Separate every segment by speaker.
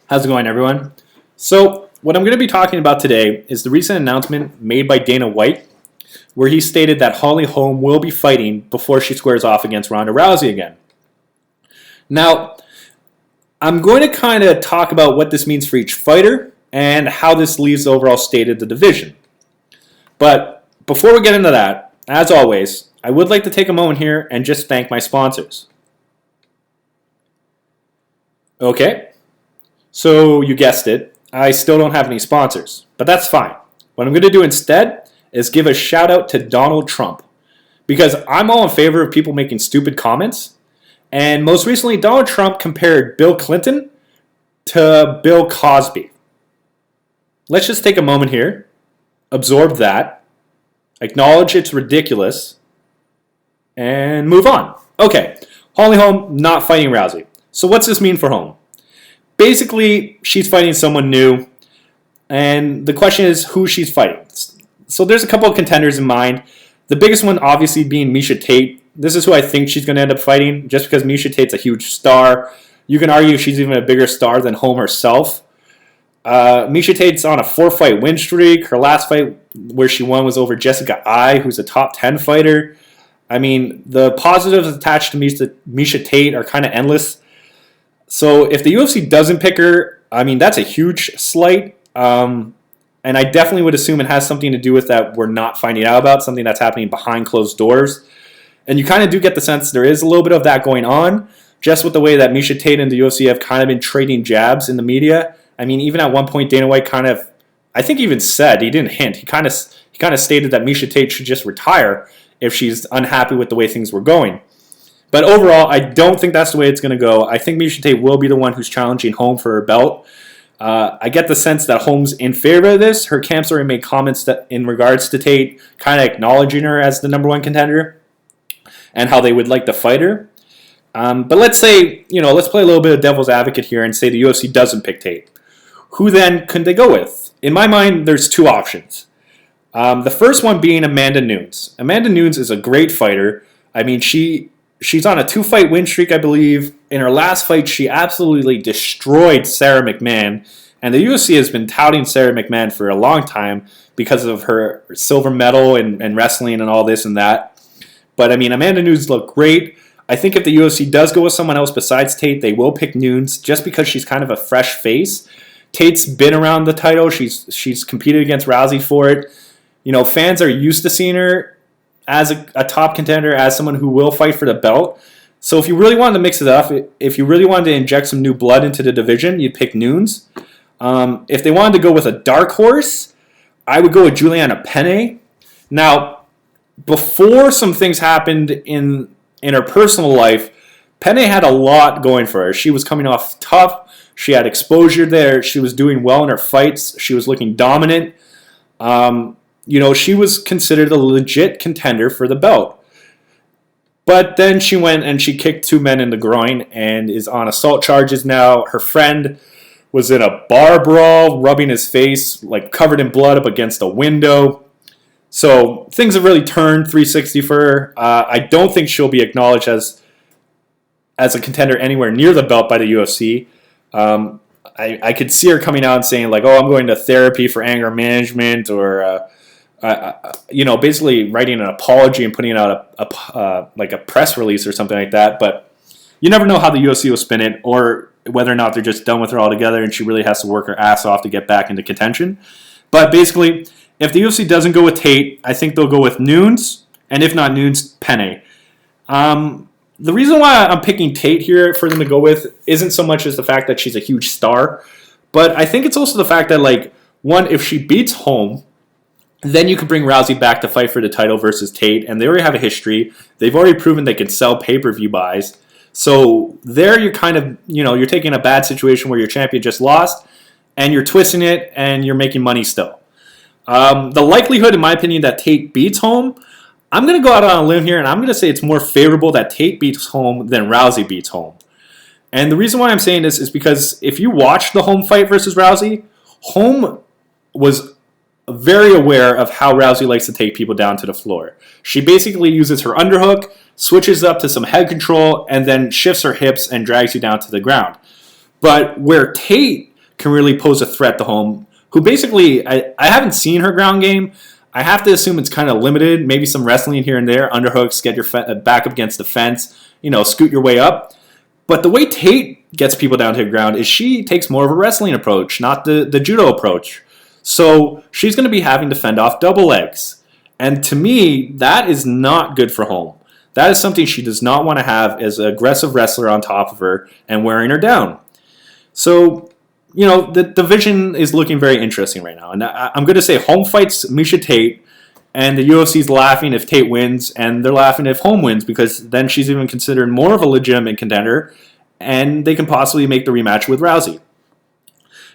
Speaker 1: How's it going, everyone? So, what I'm going to be talking about today is the recent announcement made by Dana White, where he stated that Holly Holm will be fighting before she squares off against Ronda Rousey again. Now, I'm going to kind of talk about what this means for each fighter and how this leaves the overall state of the division. But before we get into that, as always, I would like to take a moment here and just thank my sponsors. Okay. So you guessed it, I still don't have any sponsors, but that's fine. What I'm going to do instead is give a shout out to Donald Trump, because I'm all in favor of people making stupid comments, and most recently Donald Trump compared Bill Clinton to Bill Cosby. Let's just take a moment here, absorb that, acknowledge it's ridiculous, and move on. Okay, Holly Holm not fighting Rousey. So what's this mean for Holm? Basically, she's fighting someone new, and the question is who she's fighting. So there's a couple of contenders in mind. The biggest one obviously being Miesha Tate. This is who I think she's going to end up fighting, just because Miesha Tate's a huge star. You can argue she's even a bigger star than Holm herself. Miesha Tate's on a 4-fight win streak. Her last fight where she won was over Jessica Ai, who's a top 10 fighter. I mean, the positives attached to Miesha Tate are kind of endless. So if the UFC doesn't pick her, I mean, that's a huge slight. And I definitely would assume it has something to do with that we're not finding out about, something that's happening behind closed doors. And you kind of do get the sense there is a little bit of that going on, just with the way that Miesha Tate and the UFC have kind of been trading jabs in the media. I mean, even at one point, Dana White kind of, I think even said, he didn't hint, he kind of stated that Miesha Tate should just retire if she's unhappy with the way things were going. But overall, I don't think that's the way it's going to go. I think Miesha Tate will be the one who's challenging Holm for her belt. I get the sense that Holm's in favor of this. Her camps already made comments that in regards to Tate, kind of acknowledging her as the number one contender and how they would like to fight her. But let's say, let's play a little bit of devil's advocate here and say the UFC doesn't pick Tate. Who then could they go with? In my mind, there's two options. The first one being Amanda Nunes. Amanda Nunes is a great fighter. I mean, She's on a 2-fight win streak, I believe. In her last fight, she absolutely destroyed Sarah McMahon. And the UFC has been touting Sarah McMahon for a long time because of her silver medal and wrestling and all this and that. But, I mean, Amanda Nunes looked great. I think if the UFC does go with someone else besides Tate, they will pick Nunes just because she's kind of a fresh face. Tate's been around the title. She's competed against Rousey for it. Fans are used to seeing her as a top contender, as someone who will fight for the belt. So if you really wanted to mix it up, if you really wanted to inject some new blood into the division, you'd pick Nunes. If they wanted to go with a dark horse, I would go with Juliana Penne. Now, before some things happened in her personal life, Penne had a lot going for her. She was coming off tough. She had exposure there. She was doing well in her fights. She was looking dominant. She was considered a legit contender for the belt. But then she went and she kicked 2 men in the groin and is on assault charges now. Her friend was in a bar brawl, rubbing his face, like covered in blood up against a window. So things have really turned 360 for her. I don't think she'll be acknowledged as a contender anywhere near the belt by the UFC. I could see her coming out and saying, like, I'm going to therapy for anger management, or basically writing an apology and putting out a press release or something like that. But you never know how the UFC will spin it, or whether or not they're just done with her altogether and she really has to work her ass off to get back into contention. But basically, if the UFC doesn't go with Tate, I think they'll go with Nunes, and if not Nunes, Penne. The reason why I'm picking Tate here for them to go with isn't so much as the fact that she's a huge star, but I think it's also the fact that, one, if she beats Holm, then you could bring Rousey back to fight for the title versus Tate, and they already have a history. They've already proven they can sell pay-per-view buys. So there you're kind of, you're taking a bad situation where your champion just lost, and you're twisting it, and you're making money still. The likelihood, in my opinion, that Tate beats Holm, I'm going to go out on a limb here, and I'm going to say it's more favorable that Tate beats Holm than Rousey beats Holm. And the reason why I'm saying this is because if you watch the Holm fight versus Rousey, Holm was very aware of how Rousey likes to take people down to the floor. She basically uses her underhook, switches up to some head control, and then shifts her hips and drags you down to the ground. But where Tate can really pose a threat to Holm, who basically, I haven't seen her ground game. I have to assume it's kind of limited, maybe some wrestling here and there, underhooks, get your back up against the fence, scoot your way up. But the way Tate gets people down to the ground is she takes more of a wrestling approach, not the judo approach. So she's going to be having to fend off double legs. And to me, that is not good for Holm. That is something she does not want to have as an aggressive wrestler on top of her and wearing her down. So, the division is looking very interesting right now. And I'm going to say Holm fights Miesha Tate, and the UFC's laughing if Tate wins, and they're laughing if Holm wins, because then she's even considered more of a legitimate contender, and they can possibly make the rematch with Rousey.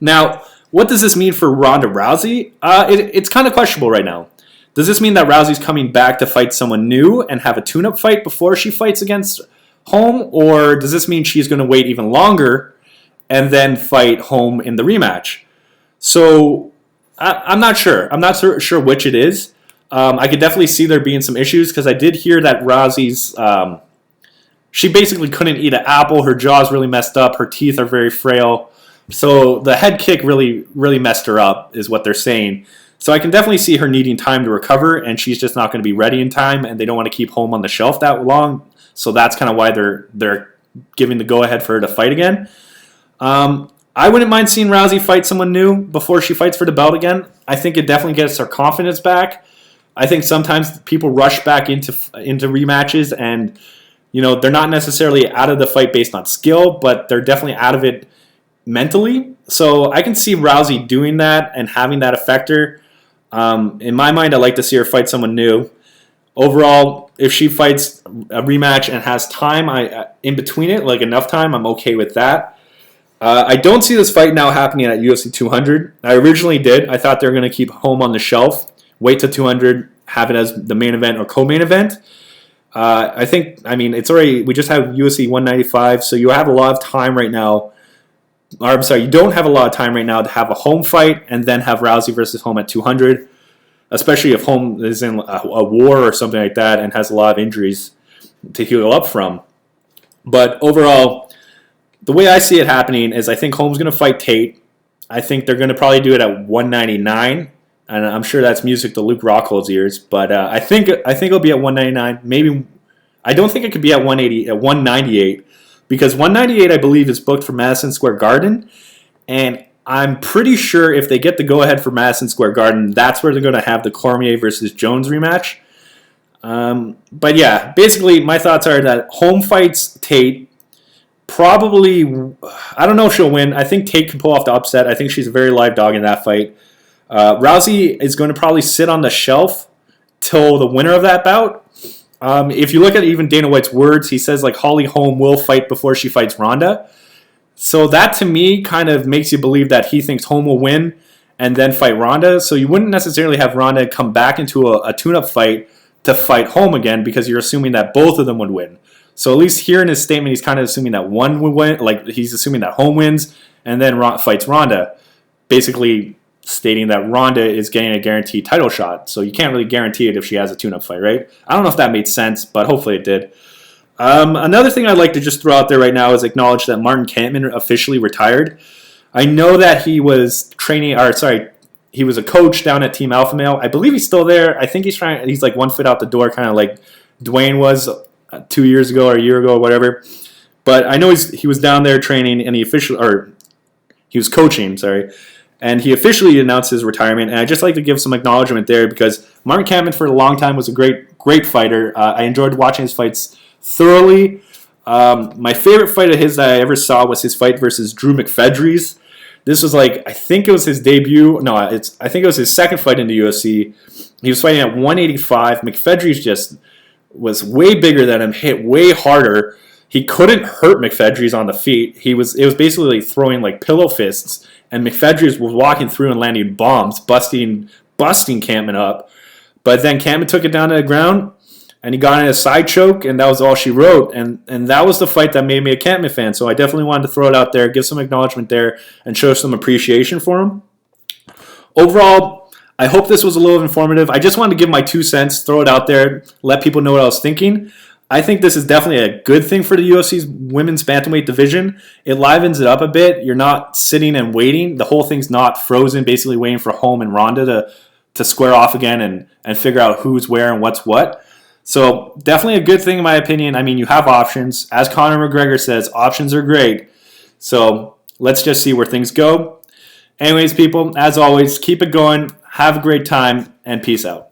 Speaker 1: Now, what does this mean for Ronda Rousey? It's kind of questionable right now. Does this mean that Rousey's coming back to fight someone new and have a tune-up fight before she fights against Holm? Or does this mean she's going to wait even longer and then fight Holm in the rematch? So I'm not sure. I'm not sure which it is. I could definitely see there being some issues because I did hear that Rousey's... she basically couldn't eat an apple. Her jaw's really messed up. Her teeth are very frail. So the head kick really, really messed her up is what they're saying. So I can definitely see her needing time to recover, and she's just not going to be ready in time, and they don't want to keep Holm on the shelf that long. So that's kind of why they're giving the go-ahead for her to fight again. I wouldn't mind seeing Rousey fight someone new before she fights for the belt again. I think it definitely gets her confidence back. I think sometimes people rush back into rematches, and they're not necessarily out of the fight based on skill, but they're definitely out of it mentally. So I can see Rousey doing that and having that affect her. In my mind, I'd like to see her fight someone new. Overall, if she fights a rematch and has time in between it, like enough time, I'm okay with that. I don't see this fight now happening at UFC 200. I originally did. I thought they were going to keep Holm on the shelf, wait to 200, have it as the main event or co-main event. It's already, we just have UFC 195, so you have a lot of time right now. Or I'm sorry, you don't have a lot of time right now to have a Holm fight and then have Rousey versus Holm at 200, especially if Holm is in a war or something like that and has a lot of injuries to heal up from. But overall, the way I see it happening is I think Holm's going to fight Tate. I think they're going to probably do it at 199, and I'm sure that's music to Luke Rockhold's ears. But I think it'll be at 199. Maybe I don't think it could be at 198. Because 198, I believe, is booked for Madison Square Garden. And I'm pretty sure if they get the go-ahead for Madison Square Garden, that's where they're going to have the Cormier versus Jones rematch. But yeah, basically, my thoughts are that Holm fights Tate. Probably, I don't know if she'll win. I think Tate can pull off the upset. I think she's a very live dog in that fight. Rousey is going to probably sit on the shelf till the winner of that bout. If you look at even Dana White's words, he says like Holly Holm will fight before she fights Ronda. So that to me kind of makes you believe that he thinks Holm will win and then fight Ronda. So you wouldn't necessarily have Ronda come back into a tune-up fight to fight Holm again because you're assuming that both of them would win. So at least here in his statement, he's kind of assuming that one would win. Like he's assuming that Holm wins and then fights Ronda, basically stating that Ronda is getting a guaranteed title shot. So you can't really guarantee it if she has a tune-up fight, right? I don't know if that made sense, but hopefully it did. Another thing I'd like to just throw out there right now is acknowledge that Martin Kampman officially retired. I know that he was he was a coach down at Team Alpha Male. I believe he's still there. I think he's like 1 foot out the door, kind of like Dwayne was 2 years ago or a year ago or whatever. But I know he was down there training, and he was coaching, and he officially announced his retirement. And I'd just like to give some acknowledgement there because Martin Kampman for a long time was a great fighter. I enjoyed watching his fights thoroughly. My favorite fight of his that I ever saw was his fight versus Drew McFedries. This was I think it was his debut. No, I think it was his second fight in the UFC. He was fighting at 185. McFedries just was way bigger than him, hit way harder. He couldn't hurt McFedries on the feet. It was basically throwing like pillow fists, and McFedries was walking through and landing bombs, busting Kampman up. But then Kampman took it down to the ground, and he got in a side choke, and that was all she wrote. And that was the fight that made me a Kampman fan. So I definitely wanted to throw it out there, give some acknowledgement there, and show some appreciation for him. Overall, I hope this was a little informative. I just wanted to give my 2 cents, throw it out there, let people know what I was thinking. I think this is definitely a good thing for the UFC's women's bantamweight division. It livens it up a bit. You're not sitting and waiting. The whole thing's not frozen, basically waiting for Holm and Ronda to square off again and figure out who's where and what's what. So definitely a good thing in my opinion. I mean, you have options. As Conor McGregor says, options are great. So let's just see where things go. Anyways, people, as always, keep it going. Have a great time, and peace out.